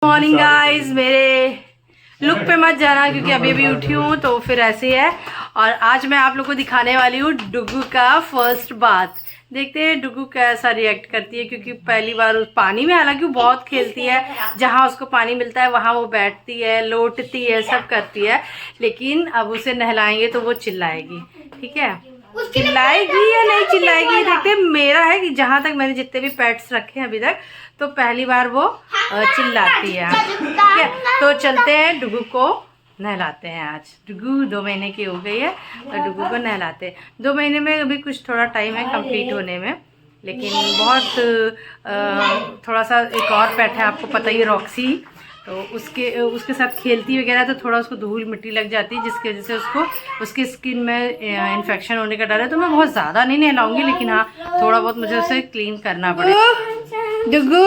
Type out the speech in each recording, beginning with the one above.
Morning guys, मेरे look पे मत जाना क्योंकि अभी अभी उठी हूँ तो फिर ऐसे ही है। और आज मैं आप लोग को दिखाने वाली हूँ डुगू का फर्स्ट बाथ। देखते हैं डुगू कैसा रिएक्ट करती है, क्योंकि पहली बार उस पानी में, हालांकि वो बहुत खेलती है, जहाँ उसको पानी मिलता है वहाँ वो बैठती है, लोटती है, सब करती है। लेकिन अब उसे नहलाएंगे तो वो चिल्लाएगी, ठीक है? चिल्लाएगी या नहीं चिल्लाएगी देखते हैं। मेरा है कि जहाँ तक मैंने जितने भी पेट्स रखे हैं अभी तक, तो पहली बार वो चिल्लाती है, ठीक है? तो चलते हैं, डुगू को नहलाते हैं। आज डुगू 2 महीने की हो गई है तो डुगू को नहलाते हैं। 2 महीने में अभी कुछ थोड़ा टाइम है कंप्लीट होने में, लेकिन बहुत थोड़ा सा एक और पेट है, आपको पता ही है, रॉक्सी। तो उसके साथ खेलती वगैरह तो थोड़ा उसको धूल मिट्टी लग जाती है, जिसकी वजह से उसकी स्किन में इन्फेक्शन होने का डर है। तो मैं बहुत ज़्यादा नहीं नहलाऊंगी, लेकिन हाँ थोड़ा बहुत मुझे उसे क्लीन करना पड़ेगा। डुगू,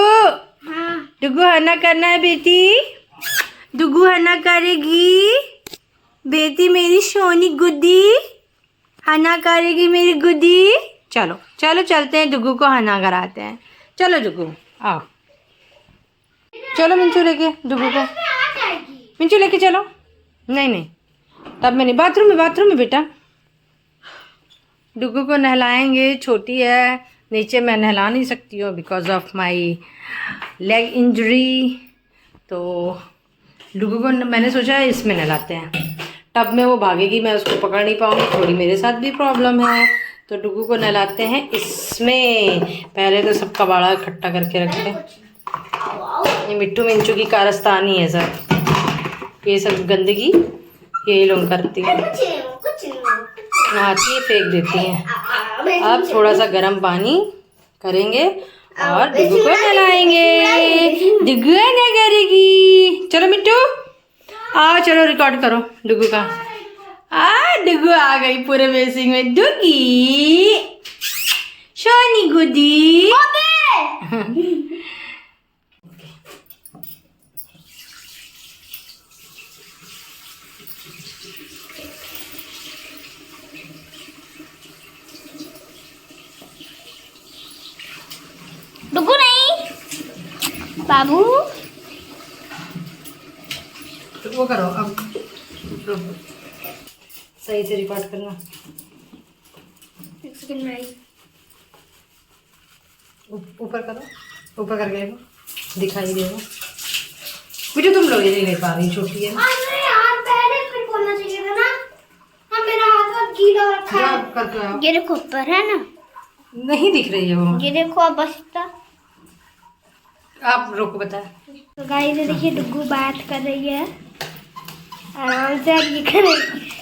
डुगू हना करना है बेटी, डुगू हना करेगी बेटी, मेरी सोनी गुड्डी हना करेगी, मेरी गुड्डी। चलो चलो चलते हैं, डुगू को हना कराते हैं। चलो डुगू आओ, चलो मिंचू लेके डुगू को, मिंचू लेके चलो। नहीं नहीं, तब मैं नहीं, बाथरूम में बेटा। डुगू को नहलाएंगे, छोटी है, नीचे मैं नहला नहीं सकती हूँ because of my leg injury. तो डुगू को मैंने सोचा इसमें नहलाते हैं, टब में वो भागेगी, मैं उसको पकड़ नहीं पाऊँगी, थोड़ी मेरे साथ भी प्रॉब्लम है। तो डुगू को नहलाते हैं इसमें। पहले तो सब कबाड़ा इकट्ठा करके रखते हैं, ये मिट्टू मिंचू की कारस्तानी है सर, ये सब गंदगी ये लोग करती है, आती है फेंक देती हैं। अब थोड़ा सा गर्म पानी करेंगे और डुगू को नहलाएंगे। डुगू ना करेगी, चलो मिट्टू आओ, चलो रिकॉर्ड करो डुगू का। डुगू आ गई पूरे बेसिंग में, डुगी सोनी गुडी। डुगू नहीं, बाबू वो करो अब, सही से रिकॉर्ड करना। एक सेकंड में ऊपर करो, ऊपर करके देखो, दिखाई देगा। मुझे तुम लोग ये नहीं ले पा रही, छोटी है ना। अरे यार पहले फिर बोलना चाहिए था ना। हाँ मेरा हाथ और गीला रखा है। करके आओ। ये देखो ऊपर है ना, नहीं दिख रही है वो। ये देखो अब बस इतना। आप रोको, बताए। तो गाइस ये देखिए डुगू बात कर रही है आराम से, ये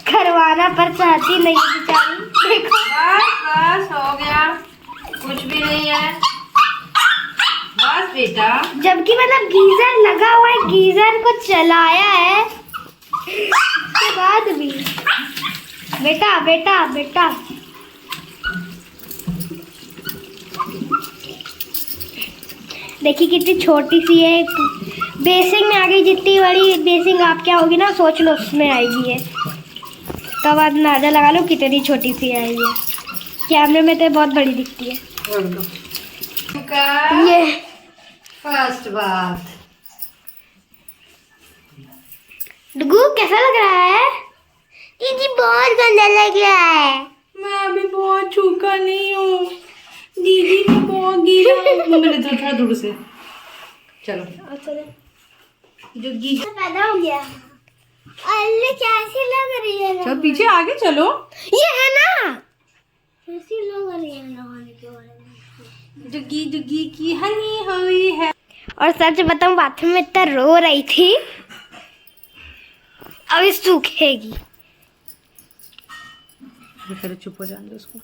करवाना पर चाहती नहीं बेचारी। देखो बस हो गया, कुछ भी नहीं है, बस बेटा। जबकि मतलब गीजर लगा हुआ है, गीजर को चलाया है उसके बाद भी। बेटा बेटा बेटा देखिए कितनी छोटी सी है, बेसिंग में आ गई। जितनी बड़ी बेसिंग आप क्या होगी ना, सोच लो उसमें आएगी है, तब आप अंदाजा लगा लो कितनी छोटी सी आई है। कैमरे में तो बहुत बड़ी दिखती है। ये फर्स्ट बात, डुगू कैसा लग रहा है? दीदी बहुत गंदा लग रहा है। मैं अभी बहुत छूका नहीं हूँ, दीदी ने बहुत गीला। मैंने थोड़ा दूर से, चलो जो गीला पैदा हो गया। अरे कैसी लग रही है? चलो पीछे आगे चलो, ये है ना, कैसी लग रही है नहाने के बाद? डुगी डुगी की हनी हुई है। और सच बताऊं, बाथरूम में इतना रो रही थी, अभी सूखेगी। फिर चुप हो जाने दो उसको,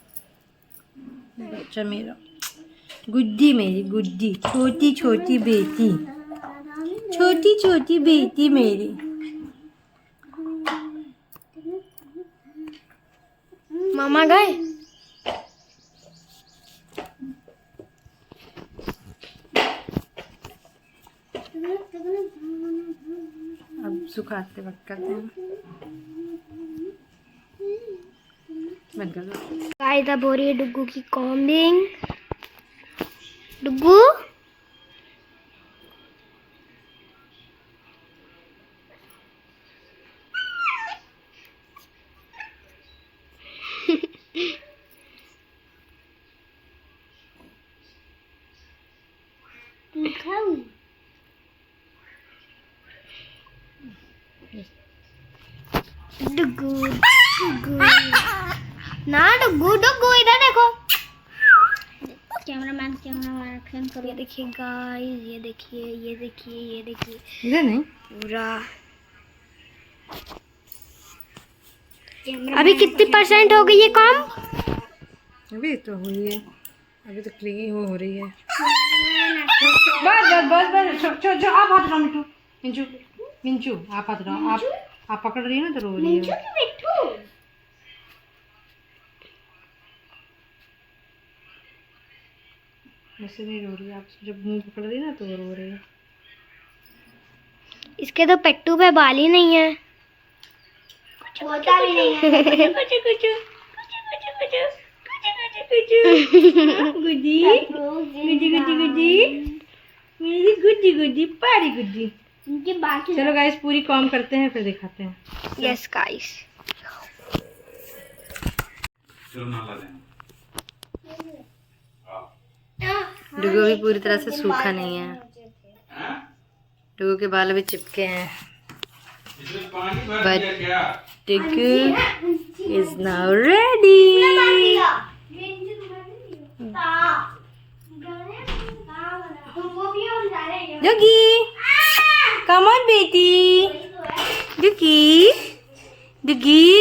बच्चा मेरा, गुड्डी मेरी गुड्डी, छोटी छोटी बेटी, छोटी छोटी बेटी मेरी। मामा गए? अब सुखाते वक्त करते हैं, बंद कर दो। गाइस अब हो रही है डुगू की कॉम्बिंग। डुगू डुगू डुगू ना डुगू डुगू इधर देखो। कैमरामैन एक्शन करो। ये देखिए गाइस, ये देखिए ये देखिए ये देखिए। इधर नहीं पूरा अभी कितनी % हो गई ये काम? अभी तो हुई है, अभी तो क्लीन हो रही है। बस बस बस बस, चो आप हाथ रहो मिठू, मिंचू मिंचू आप हाथ रहो। आप पकड़ रही है ना तो रो रही है। वैसे नहीं रो रही है, आप जब मुंह पकड़ रही है ना तो वो रो रही है। इसके तो पेट्टू पे बाल ही नहीं है, होता भी नहीं है। गुड्डी गुड्डी गुड्डी गुड्डी मेरी गुड्डी गुड्डी पारी गुड्डी। चलो गाइस पूरी काम करते हैं फिर दिखाते हैं। यस गाइस, डुगू भी पूरी तरह से सूखा नहीं है, डुगू के बाल अभी चिपके हैं। But Dugu is now ready. Dugi come on बेटी, डुगी डुगी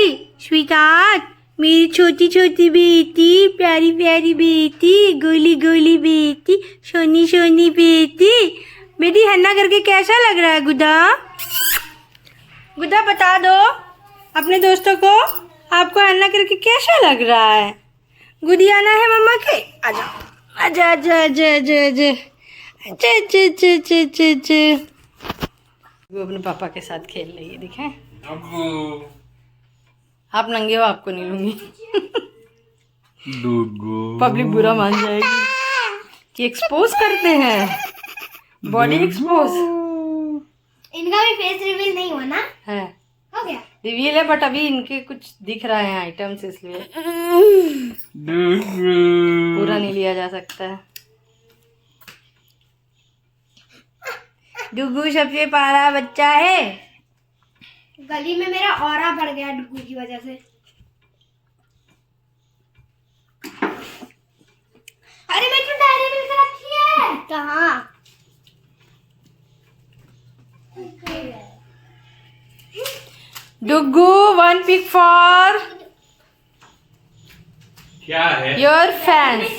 स्वीटहार्ट, मेरी छोटी छोटी बेटी, प्यारी प्यारी बेटी, गोली गोली बेटी, सोनी सोनी बेटी। बेटी हन्ना करके कैसा लग रहा है गुड्डा? गुड्डा बता दो अपने दोस्तों को, आपको हन्ना करके कैसा लग रहा है? गुड़ी आना है मम्मा के, आजा आजा आजा आजा आजा आजा आजा आजा आजा आजा आजा। वो अपने पापा के साथ खेल रही है, दिखे आप नंगे हो, आपको नहीं लूंगी। पब्लिक बुरा मान जाएगी कि एक्सपोज करते हैं, बॉडी एक्सपोज। इनका भी फेस रिवील नहीं हुआ ना? है, हो गया रिवील है बट अभी इनके कुछ दिख रहे हैं आइटम्स, इसलिए पूरा नहीं लिया जा सकता है। डुगू सबसे प्यारा बच्चा है। गली में मेरा ऑरा बढ़ गया डुगू की वजह से। अरे मैं तो डायरी मिल्क रखी है कहाँ? डुगू वन पिक फॉर क्या है your fans.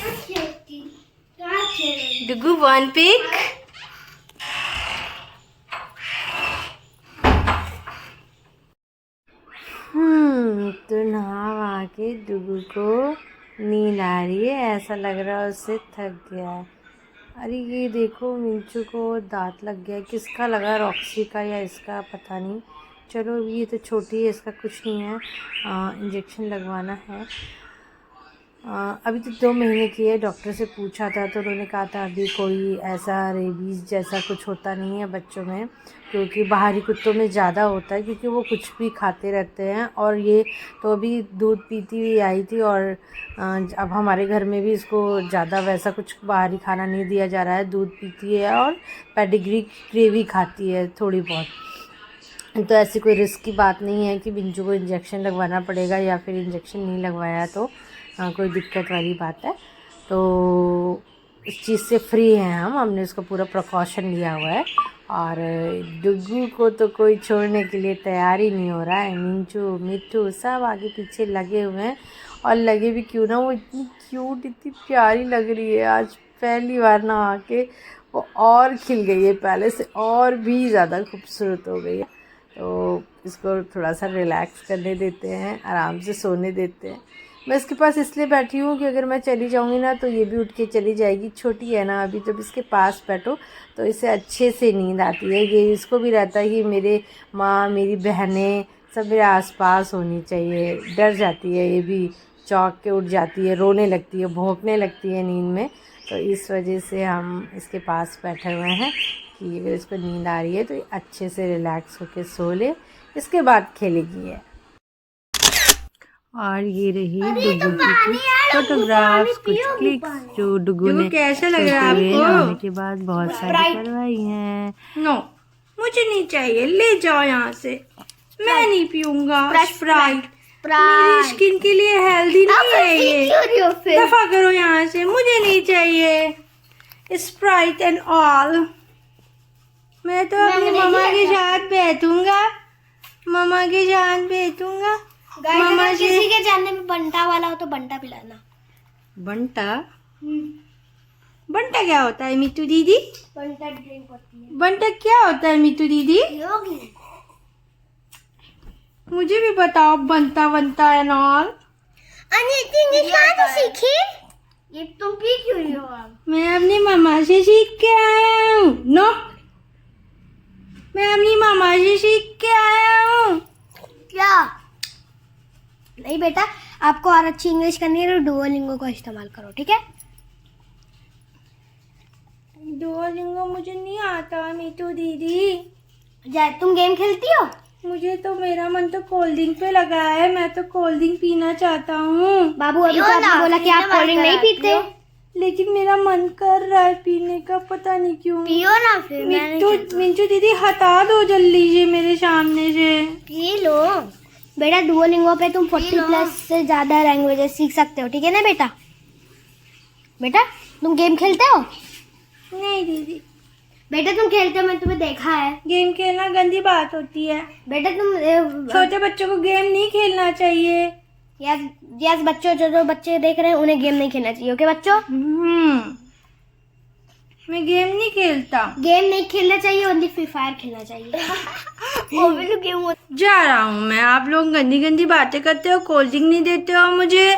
Dugu one pic. तो नहा के डुगू को नींद आ रही है, ऐसा लग रहा है उससे थक गया है। अरे ये देखो मिंचू को दांत लग गया, किसका लगा, रॉक्सी का या इसका पता नहीं। चलो ये तो छोटी है, इसका कुछ नहीं है, इंजेक्शन लगवाना है। अभी तो 2 महीने की है, डॉक्टर से पूछा था तो उन्होंने कहा था अभी कोई ऐसा रेबीज़ जैसा कुछ होता नहीं है बच्चों में, क्योंकि बाहरी कुत्तों में ज़्यादा होता है, क्योंकि वो कुछ भी खाते रहते हैं। और ये तो अभी दूध पीती हुई आई थी, और अब हमारे घर में भी इसको ज़्यादा वैसा कुछ बाहरी खाना नहीं दिया जा रहा है, दूध पीती है और पेडिग्री ग्रेवी खाती है थोड़ी बहुत। तो ऐसी कोई रिस्क की बात नहीं है कि बिंजू को इंजेक्शन लगवाना पड़ेगा, या फिर इंजेक्शन नहीं लगवाया तो कोई दिक्कत वाली बात है। तो इस चीज़ से फ्री हैं हमने उसका पूरा प्रिकॉशन लिया हुआ है। और डुगू को तो कोई छोड़ने के लिए तैयार ही नहीं हो रहा है। मिंचू मिट्टू सब आगे पीछे लगे हुए हैं, और लगे भी क्यों ना, वो इतनी क्यूट इतनी प्यारी लग रही है। आज पहली बार नहा के वो और खिल गई है, पहले से और भी ज़्यादा खूबसूरत हो गई है। तो इसको थोड़ा सा रिलैक्स करने देते हैं, आराम से सोने देते हैं। मैं इसके पास इसलिए बैठी हूँ कि अगर मैं चली जाऊँगी ना तो ये भी उठ के चली जाएगी, छोटी है ना अभी, जब इसके पास बैठो तो इसे अच्छे से नींद आती है। ये इसको भी रहता है कि मेरे माँ मेरी बहनें सब मेरे आसपास होनी चाहिए। डर जाती है ये भी, चौंक के उठ जाती है, रोने लगती है, भौंकने लगती है नींद में। तो इस वजह से हम इसके पास बैठे हुए हैं कि अगर इसको नींद आ रही है तो अच्छे से रिलैक्स होकर सो ले, इसके बाद खेलेगी है। और ये रही डुगू की कुछ फोटोग्राफ्स, कुछ क्लिक्स जो डुगू ने कैसा लग रहा है आपको? आने के बाद बहुत सारी करवाई हैं। नो मुझे नहीं चाहिए, ले जाओ यहाँ से, मैं नहीं पीऊंगा स्प्राइट। मेरी प्राइड स्किन के लिए हेल्दी नहीं है ये। दफा करो यहाँ से, मुझे नहीं चाहिए स्प्राइट एंड ऑल। मैं तो अपनी मम्मा के साथ बैठूंगा, मम्मा के साथ बैठूंगा। मामा किसी के जानने में बंटा वाला हो तो बंटा पिलाना। बंटा? बंटा क्या होता है मिट्टू दीदी? बंटा ड्रिंक होती है। बंटा क्या होता है मिट्टू दीदी? योगी मुझे भी बताओ बनता बनता है नॉल। सीखी ये तुम पी क्यों रही हो? मैं अपनी मामा से सीख के आया हूँ। नो, मैं अपनी मामा से सीख के आया हूँ। क्या? नहीं बेटा, आपको और अच्छी इंग्लिश करनी है तो डुओलिंगो का इस्तेमाल करो, ठीक है? डुओलिंगो मुझे नहीं आता मिट्टू दीदी। तुम गेम खेलती हो? मुझे तो मेरा मन तो कोल्ड ड्रिंक पे लगा है, मैं तो कोल्ड ड्रिंक पीना चाहता हूँ। बाबू अभी तो आपने बोला कि आप कोल्ड ड्रिंक नहीं पीते। लेकिन मेरा मन कर रहा है पीने का, पता नहीं क्यों। पियो ना फिर। मिंचू दीदी हटा दो जल्दी से मेरे सामने से। पी लो बेटा, डुओलिंगो पे तुम 40+ से ज्यादा लैंग्वेजेस सीख सकते हो, ठीक है ना बेटा? बेटा तुम गेम खेलते हो? नहीं दीदी। बेटा तुम खेलते हो, मैं तुम्हें देखा है। गेम खेलना गंदी बात होती है बेटा तुम छोटे बच्चों को गेम नहीं खेलना चाहिए। यस बच्चों, जो बच्चे देख रहे हैं उन्हें गेम नहीं खेलना चाहिए, ओके बच्चों? मैं गेम नहीं खेलता। गेम नहीं खेलना चाहिए, ओनली फ्री फायर खेलना चाहिए। वो भी तो गेम होता। जा रहा हूँ मैं। आप लोग गंदी गंदी बातें करते हो, कोल्ड ड्रिंक नहीं देते हो मुझे,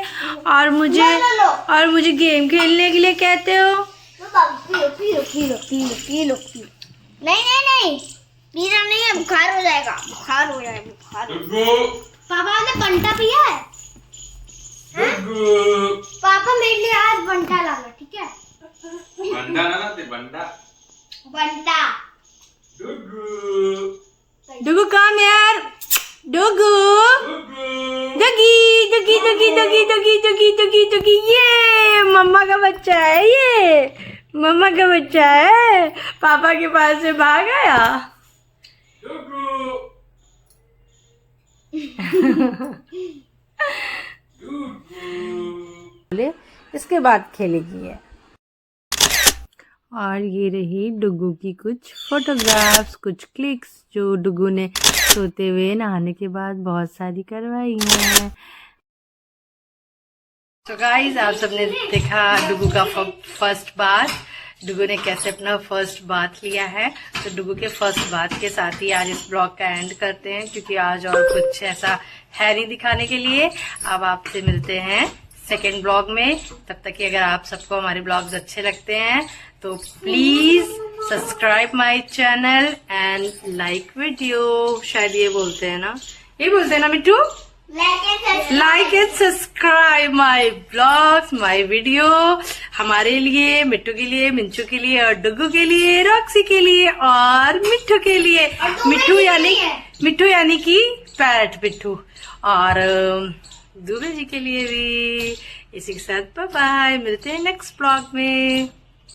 और मुझे गेम खेलने के लिए कहते हो। P low. नहीं पीना नहीं है, बुखार हो जाएगा। पापा ने बंटा पिया है? पापा मेरे लिए आज बंटा लाना, ठीक है? बंडा ना लाते, बंडा। डुगू काम यार, डुगू डगी डगी डगी डगी डगी डगी डगी डगी। ये मम्मा का बच्चा है, ये मम्मा का बच्चा है। पापा के पास से भाग आया। बोले इसके बाद खेलेगी है। और ये रही डुगू की कुछ फोटोग्राफ्स, कुछ क्लिक्स जो डुगू ने सोते हुए नहाने के बाद बहुत सारी करवाई हैं। तो गाइस, आप सबने देखा डुगू का फर्स्ट बाथ। डुगू ने कैसे अपना फर्स्ट बाथ लिया है। तो डुगू के फर्स्ट बाथ के साथ ही आज इस ब्लॉग का एंड करते हैं, क्योंकि आज और कुछ ऐसा है नहीं दिखाने के लिए। अब आपसे मिलते हैं सेकेंड ब्लॉग में। तब तक कि अगर आप सबको हमारे ब्लॉग्स अच्छे लगते हैं तो please subscribe my channel and like video. शायद ये बोलते हैं ना, ये बोलते हैं ना Mittu? Like and subscribe my blogs, my video. हमारे लिए, मिट्टू के लिए, मिंचू के लिए, और डुगू के लिए, रॉक्सी के लिए, और मिट्टू के लिए। मिट्टू यानी कि पैरट मिट्टू, और दुबे जी के लिए भी। इसी के साथ बाय बाय, मिलते हैं नेक्स्ट ब्लॉग में।